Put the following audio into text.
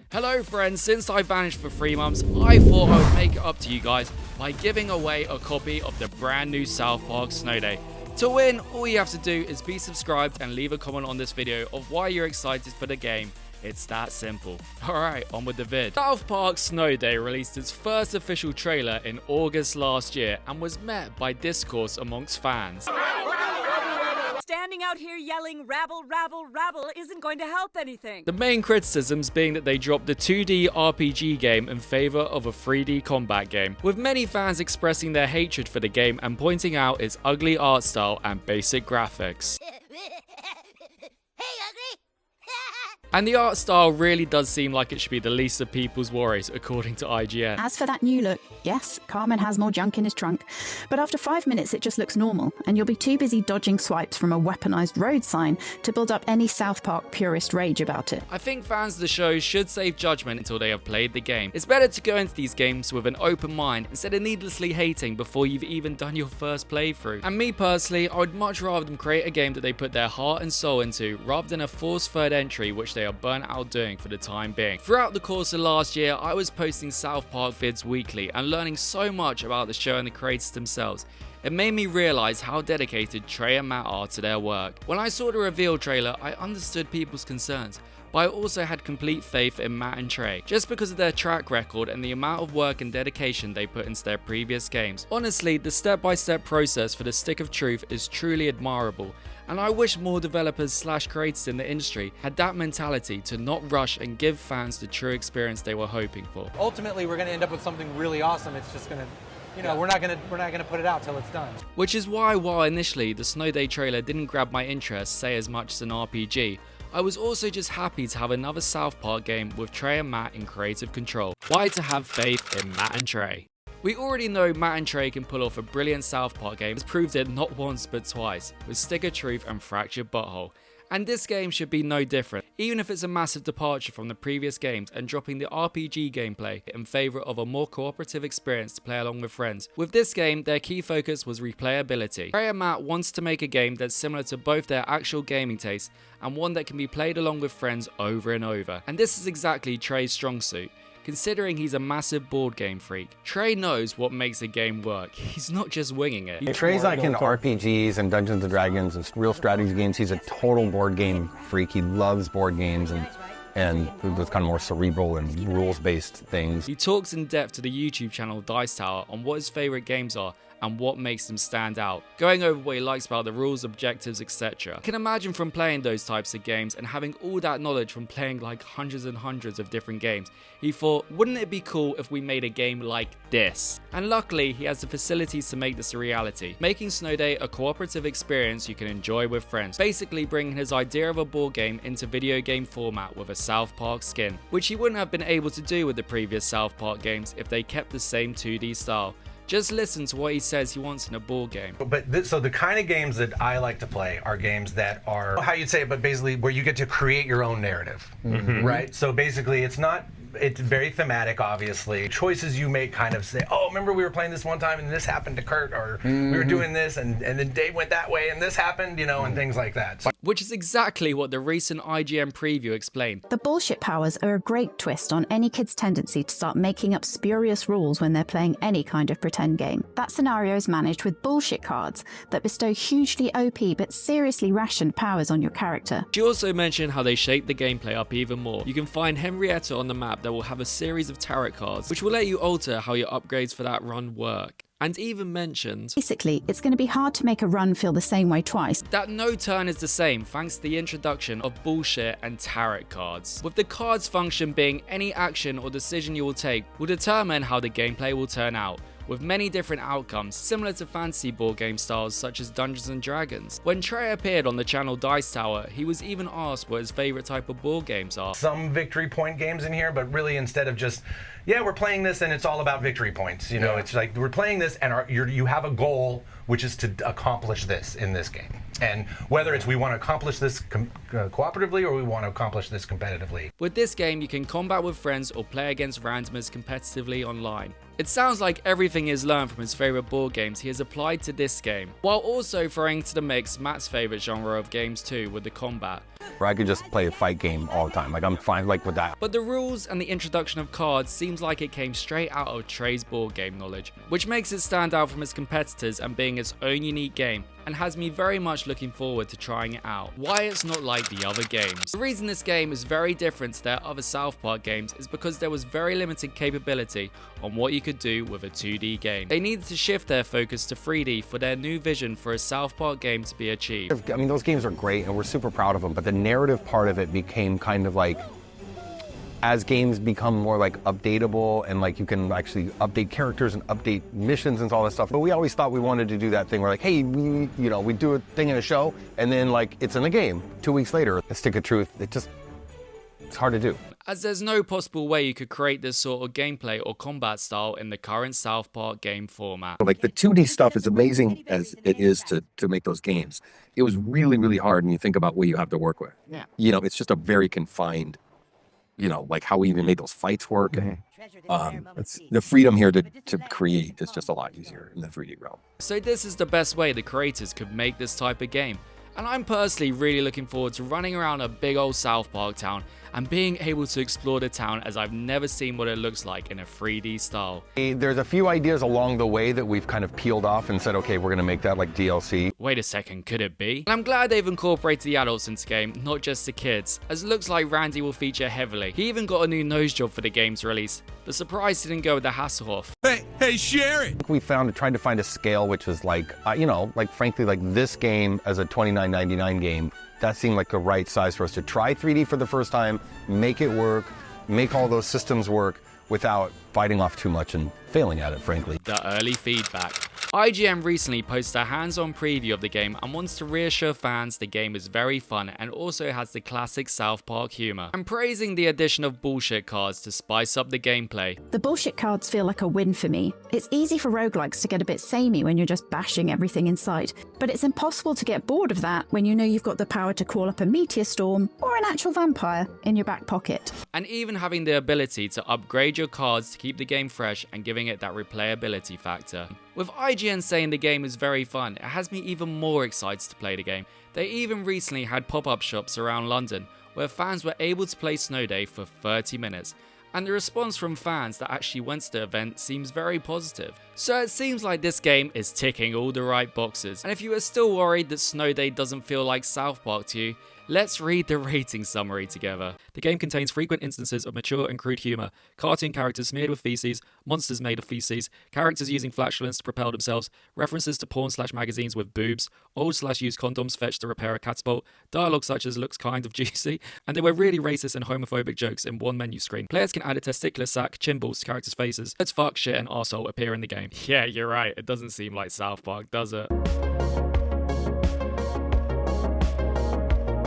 Hello friends, since I vanished for 3 months, I thought I would make it up to you guys by giving away a copy of the brand new South Park Snow Day. To win, all you have to do is be subscribed and leave a comment on this video of why you're excited for the game. It's that simple. Alright, on with the vid. South Park Snow Day released its first official trailer in August last year and was met by discourse amongst fans. Standing out here yelling rabble, rabble, rabble isn't going to help anything. The main criticisms being that they dropped the 2D RPG game in favor of a 3D combat game, with many fans expressing their hatred for the game and pointing out its ugly art style and basic graphics. And the art style really does seem like it should be the least of people's worries, according to IGN. As for that new look, yes, Carmen has more junk in his trunk, but after 5 minutes it just looks normal, and you'll be too busy dodging swipes from a weaponized road sign to build up any South Park purist rage about it. I think fans of the show should save judgment until they have played the game. It's better to go into these games with an open mind instead of needlessly hating before you've even done your first playthrough. And me personally, I would much rather them create a game that they put their heart and soul into, rather than a forced third entry which they are burnt out doing for the time being. Throughout the course of last year, I was posting South Park vids weekly and learning so much about the show and the creators themselves. It made me realize how dedicated Trey and Matt are to their work. When I saw the reveal trailer, I understood people's concerns, but I also had complete faith in Matt and Trey, just because of their track record and the amount of work and dedication they put into their previous games. Honestly, the step-by-step process for the Stick of Truth is truly admirable, and I wish more developers / creators in the industry had that mentality to not rush and give fans the true experience they were hoping for. Ultimately, we're going to end up with something really awesome. It's just going to, we're not going to put it out till it's done. Which is why, while initially the Snow Day trailer didn't grab my interest, say as much as an RPG, I was also just happy to have another South Park game with Trey and Matt in creative control. Why to have faith in Matt and Trey? We already know Matt and Trey can pull off a brilliant South Park game, has proved it not once but twice, with Stick of Truth and Fractured Butthole. And this game should be no different, even if it's a massive departure from the previous games and dropping the RPG gameplay in favour of a more cooperative experience to play along with friends. With this game, their key focus was replayability. Trey and Matt wants to make a game that's similar to both their actual gaming tastes and one that can be played along with friends over and over. And this is exactly Trey's strong suit. Considering he's a massive board game freak, Trey knows what makes a game work. He's not just winging it. Trey's like into RPGs and Dungeons and Dragons and real strategy games. He's a total board game freak. He loves board games and those kind of more cerebral and rules-based things. He talks in depth to the YouTube channel Dice Tower on what his favourite games are and what makes them stand out, going over what he likes about the rules, objectives, etc. I can imagine from playing those types of games and having all that knowledge from playing like hundreds and hundreds of different games, he thought, wouldn't it be cool if we made a game like this? And luckily, he has the facilities to make this a reality, making Snow Day a cooperative experience you can enjoy with friends, basically bringing his idea of a board game into video game format with a South Park skin, which he wouldn't have been able to do with the previous South Park games if they kept the same 2D style. Just listen to what he says he wants in a board game. So the kind of games that I like to play are games that are, how you'd say it, but basically where you get to create your own narrative, right? So basically it's very thematic, obviously. Choices you make kind of say, oh, remember we were playing this one time and this happened to Kurt, or we were doing this and then Dave went that way and this happened, and things like that. Which is exactly what the recent IGN preview explained. The bullshit powers are a great twist on any kid's tendency to start making up spurious rules when they're playing any kind of pretend game. That scenario is managed with bullshit cards that bestow hugely OP but seriously rationed powers on your character. She also mentioned how they shaped the gameplay up even more. You can find Henrietta on the map that will have a series of tarot cards, which will let you alter how your upgrades for that run work. And even mentioned, basically, it's going to be hard to make a run feel the same way twice. That no turn is the same thanks to the introduction of bullshit and tarot cards. With the cards function being any action or decision you will take will determine how the gameplay will turn out, with many different outcomes, similar to fantasy board game styles such as Dungeons and Dragons. When Trey appeared on the channel Dice Tower, he was even asked what his favourite type of board games are. Some victory point games in here, but really instead of just, yeah, we're playing this and it's all about victory points. It's like we're playing this and you have a goal, which is to accomplish this in this game. And whether it's we want to accomplish this cooperatively or we want to accomplish this competitively. With this game, you can combat with friends or play against randomers competitively online. It sounds like everything he has learned from his favourite board games he has applied to this game, while also throwing into the mix Matt's favourite genre of games too with the combat. where I could just play a fight game all the time. Like, I'm fine like with that. But the rules and the introduction of cards seems like it came straight out of Trey's board game knowledge, which makes it stand out from its competitors and being its own unique game, and has me very much looking forward to trying it out. Why it's not like the other games. The reason this game is very different to their other South Park games is because there was very limited capability on what you could do with a 2D game. They needed to shift their focus to 3D for their new vision for a South Park game to be achieved. I mean, those games are great and we're super proud of them, but the narrative part of it became kind of like, as games become more like updatable and like you can actually update characters and update missions and all that stuff. But we always thought we wanted to do that thing where like, hey, we do a thing in a show and then like it's in the game 2 weeks later. The stick of truth, it's hard to do. As there's no possible way you could create this sort of gameplay or combat style in the current South Park game format. Like the 2D stuff, as amazing as it is to make those games, it was really, really hard when you think about what you have to work with. Yeah. It's just a very confined, like how we even made those fights work. It's the freedom here to create is just a lot easier in the 3D realm. So this is the best way the creators could make this type of game. And I'm personally really looking forward to running around a big old South Park town and being able to explore the town as I've never seen what it looks like in a 3D style. There's a few ideas along the way that we've kind of peeled off and said, okay, we're gonna make that like DLC. Wait a second, could it be? And I'm glad they've incorporated the adults into the game, not just the kids, as it looks like Randy will feature heavily. He even got a new nose job for the game's release. The surprise didn't go with the Hasselhoff. Hey, share it! We tried to find a scale which is like, like frankly, like this game as a $29.99 game, that seemed like the right size for us to try 3D for the first time, make it work, make all those systems work without biting off too much and failing at it, frankly. The early feedback. IGN recently posted a hands-on preview of the game and wants to reassure fans the game is very fun and also has the classic South Park humor, and praising the addition of bullshit cards to spice up the gameplay. The bullshit cards feel like a win for me. It's easy for roguelikes to get a bit samey when you're just bashing everything in sight, but it's impossible to get bored of that when you know you've got the power to call up a meteor storm or an actual vampire in your back pocket. And even having the ability to upgrade your cards to keep the game fresh and giving it that replayability factor. With IGN saying the game is very fun, it has me even more excited to play the game. They even recently had pop-up shops around London where fans were able to play Snow Day for 30 minutes. And the response from fans that actually went to the event seems very positive. So it seems like this game is ticking all the right boxes. And if you are still worried that Snow Day doesn't feel like South Park to you, let's read the rating summary together. The game contains frequent instances of mature and crude humor, cartoon characters smeared with feces, monsters made of feces, characters using flatulence to propel themselves, references to porn/magazines with boobs, old/used condoms fetched to repair a catapult, dialogue such as looks kind of juicy, and there were really racist and homophobic jokes in one menu screen. Players can add a testicular sack, chin balls to characters' faces. Let's fuck, shit, and arsehole appear in the game. Yeah, you're right. It doesn't seem like South Park, does it?